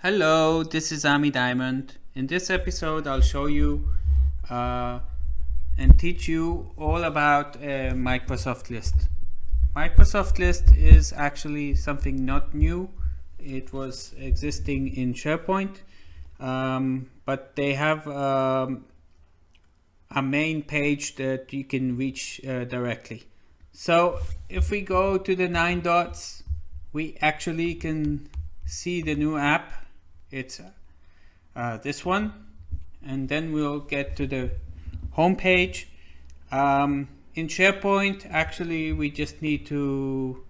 Hello, this is Ami Diamond. In this episode, I'll show you and teach you all about Microsoft List. Microsoft List is actually something not new. It was existing in SharePoint, but they have a main page that you can reach directly. So if we go to the 9 dots, we actually can see the new app. It's this one, and then we'll get to the home page. In SharePoint, actually we just need to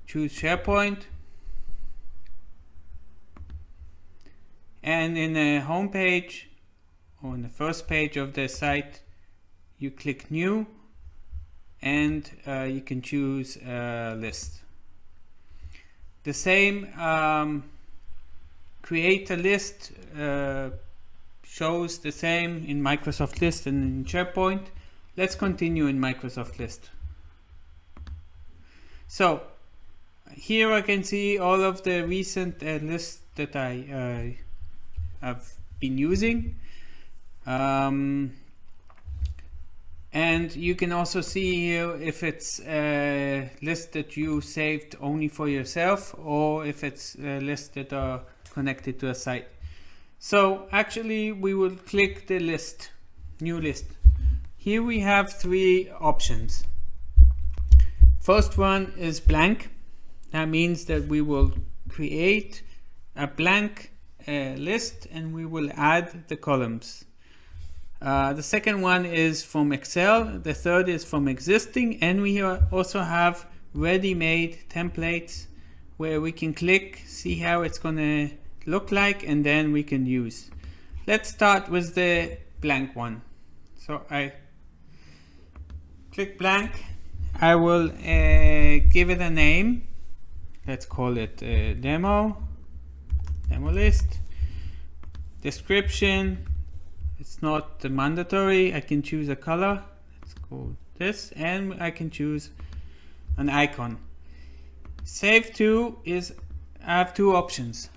choose SharePoint, and in the home page, or on the first page of the site, you click new, and you can choose list. The same create a list shows the same in Microsoft List and in SharePoint. Let's continue in Microsoft List. So here I can see all of the recent lists that I have been using. And you can also see here if it's a list that you saved only for yourself or if it's a list that are connected to a site. So actually we will click the list, new list. Here we have three options. First one is blank. That means that we will create a blank list and we will add the columns. The second one is from Excel. The third is from existing, and we also have ready-made templates where we can click, see how it's gonna look like, and then we can use. Let's start with the blank one. So I click blank. I will give it a name. Let's call it demo list. Description. It's not mandatory. I can choose a color. Let's go this, and I can choose an icon. Save to is, I have two options.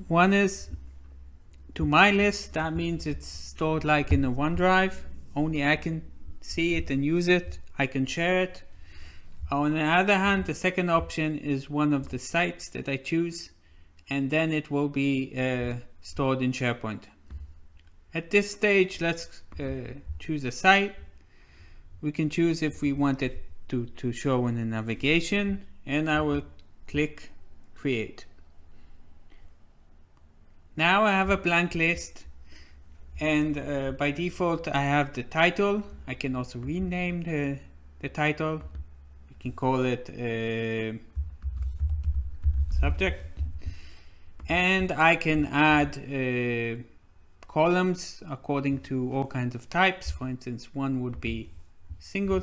One is to my list. That means it's stored like in a OneDrive. Only I can see it and use it. I can share it. On the other hand, the second option is one of the sites that I choose, and then it will be stored in SharePoint. At this stage, let's choose a site. We can choose if we want it to show in the navigation, and I will click create. Now I have a blank list, and by default I have the title. I can also rename the title. You can call it subject, and I can add columns according to all kinds of types. For instance, one would be single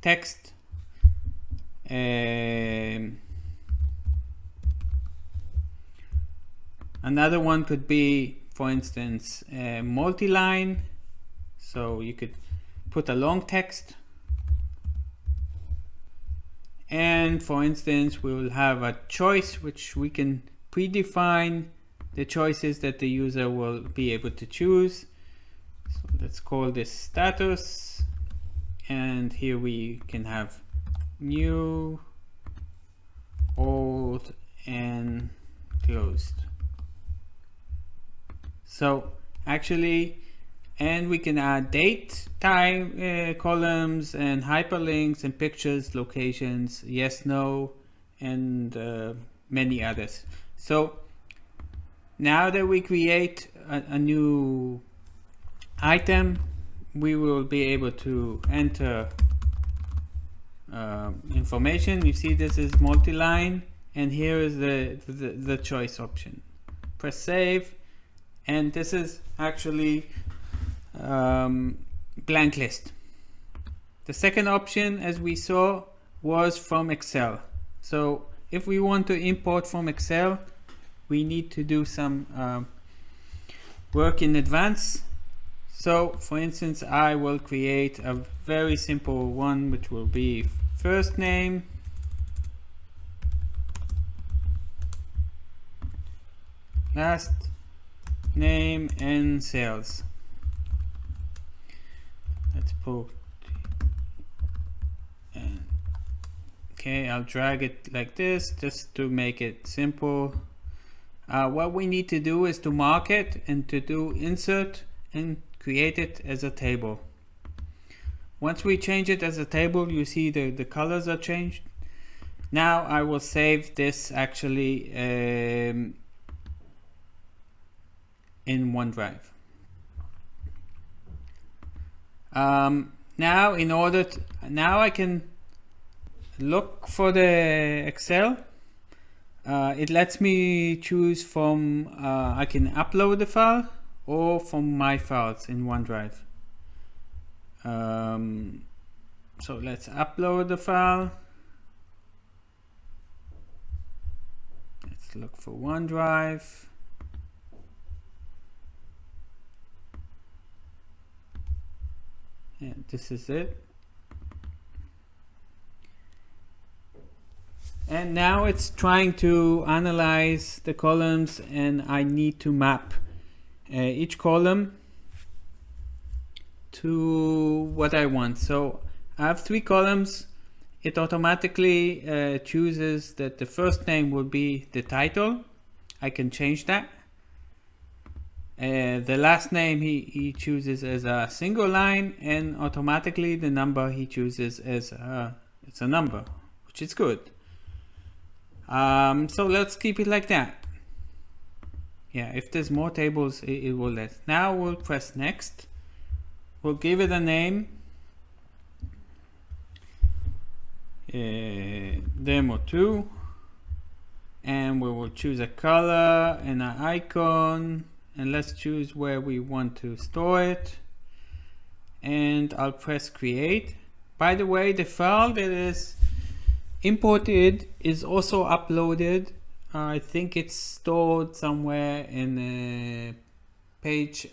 text, another one could be, for instance, multi-line, so you could put a long text, and for instance we will have a choice which we can predefine the choices that the user will be able to choose. So let's call this status, and here we can have new, old, and closed. So actually, and we can add date, time columns, and hyperlinks, and pictures, locations, yes, no, and many others. So now that we create a new item, we will be able to enter information. You see this is multi-line, and here is the choice option. Press save, and this is actually blank list. The second option, as we saw, was from Excel. So if we want to import from Excel, we need to do some work in advance. So for instance, I will create a very simple one, which will be first name last name and sales. Let's put, okay, I'll drag it like this just to make it simple. What we need to do is to mark it and to do insert and create it as a table. Once we change it as a table, you see the colors are changed. Now I will save this actually in OneDrive. Now now I can look for the Excel. It lets me choose from I can upload the file or from my files in OneDrive. So let's upload the file. Let's look for OneDrive. Yeah, this is it. And now it's trying to analyze the columns, and I need to map each column to what I want. So I have 3 columns. It automatically chooses that the first name will be the title. I can change that. The last name he chooses as a single line, and automatically the number he chooses as it's a number, which is good. So let's keep it like that. Yeah, if there's more tables, it will let. Now we'll press next. We'll give it a name. Demo 2. And we will choose a color and an icon. And let's choose where we want to store it. And I'll press create. By the way, the file that is imported is also uploaded. I think it's stored somewhere in a page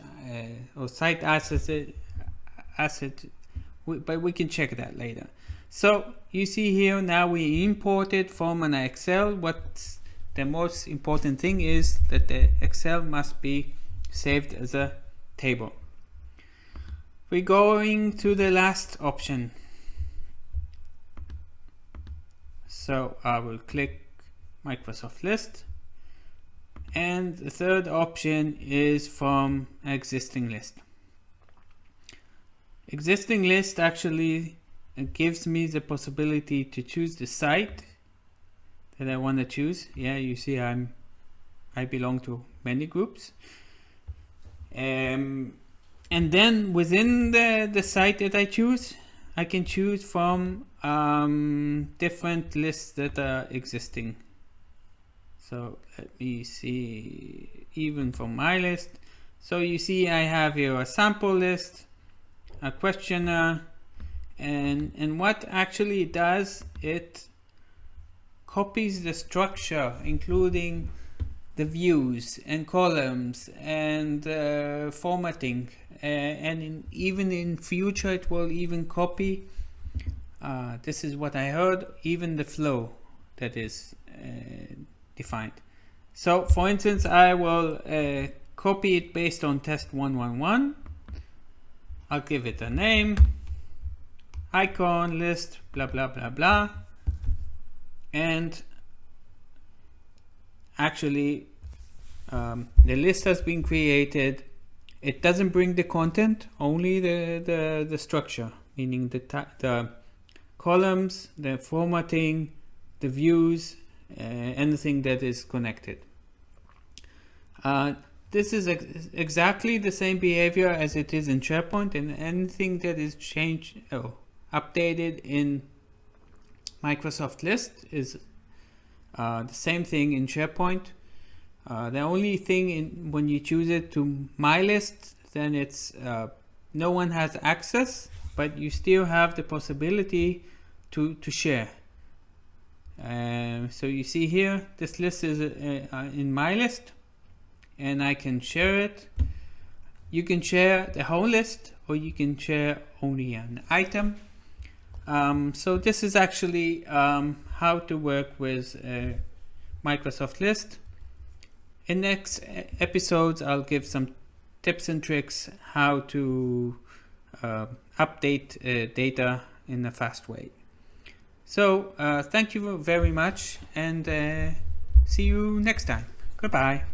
or site asset, but we can check that later. So you see here now we imported from an Excel. What's the most important thing is that the Excel must be saved as a table. We're going to the last option. So I will click Microsoft List, and the third option is from existing list. Existing list actually gives me the possibility to choose the site that I want to choose. Yeah, you see I belong to many groups. And then within the site that I choose, I can choose from different lists that are existing. So let me see, even from my list. So you see I have here a sample list, a questionnaire, and what actually it does, it copies the structure, including the views and columns and formatting, and even in future it will even copy, this is what I heard, even the flow that is defined. So for instance, I will copy it based on test 111. I'll give it a name, icon, list, blah blah blah blah, and actually the list has been created. It doesn't bring the content, only the structure, meaning the columns, the formatting, the views, anything that is connected. This is exactly the same behavior as it is in SharePoint, and anything that is changed or updated in Microsoft List is the same thing in SharePoint. The only thing when you choose it to My List, then it's no one has access, but you still have the possibility to share. So you see here, this list is in My List, and I can share it. You can share the whole list, or you can share only an item. So this is actually how to work with Microsoft List. In next episodes, I'll give some tips and tricks how to update data in a fast way. So thank you very much, and see you next time. Goodbye.